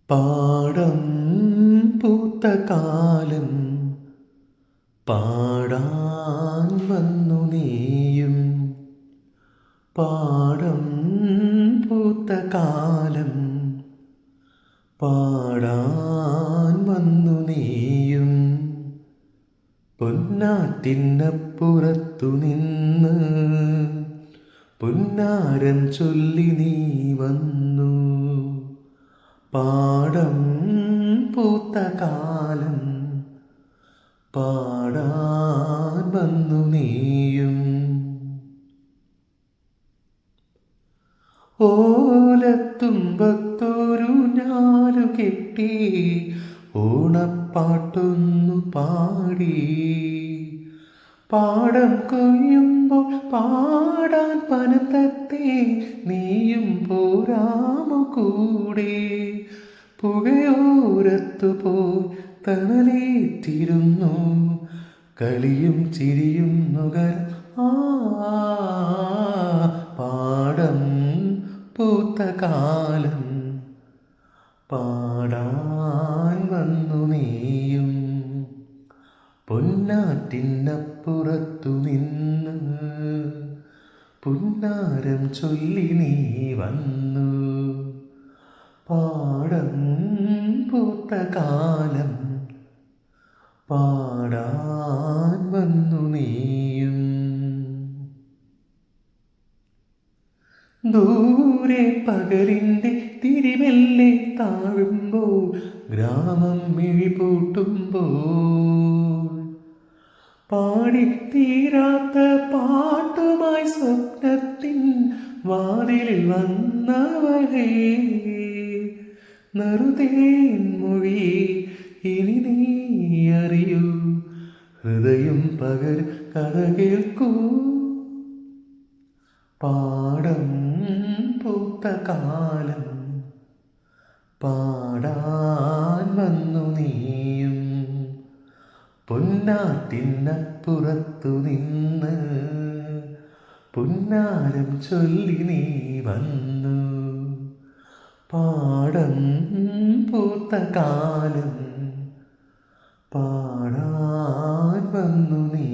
പാടം പൂത്ത കാലം പാടാൻ വന്നു നീയും. പാടം പൂത്ത കാലം പാടാൻ വന്നു നീയും. പൊന്നാറ്റിനപ്പുറത്തു നിന്ന് പൊന്നാരം ചൊല്ലി നീ വന്നു. പാടം പൂത്ത കാലം പാടാൻ വന്നു നീയും. ഓലത്തുമ്പത്തൊരു ഞാലു കെട്ടി ഓണപ്പാട്ടൊന്നു പാടി. പാടം കൊയ്യുമ്പോൾ പാടാൻ പനത്തത്തെ നീയും പോരാമോ കൂടെ. പുകയോരത്തു പോയി തണലേറ്റിരുന്നു കളിയും ചിരിയും നുകർ. പാടം പൂത്ത കാലം പാടാൻ വന്നു നീയും. പൊന്നാറ്റിനപ്പുറത്തു നിന്ന് പുന്നാരം ചൊല്ലി നീ വന്നു. പാടം പൂത്ത കാലം പാടാൻ വന്നു നീയും. ദൂരെ പകലിൻ്റെ തിരിമെല്ലെ താഴുമ്പോൾ ഗ്രാമം മിഴിപൂട്ടുമ്പോൾ പാടിത്തീരാത്ത പാട്ടുമായി സ്വപ്നത്തിൻ വാതിലിൽ വന്നവളേ. നറുതേൻ മൊഴി ഇനി നീ അറിയൂ, ഹൃദയം പകർ കഥ കേൾക്കൂ. പാടം പൂത്ത കാലം പാടാൻ വന്നു നീയും. പൊന്നാറ്റിനപ്പുറത്തു നിന്ന് പുന്നാരം ചൊല്ലി നീ വന്നു. പാടം പൂത്ത കാലം പാടാൻ വന്നു നീ.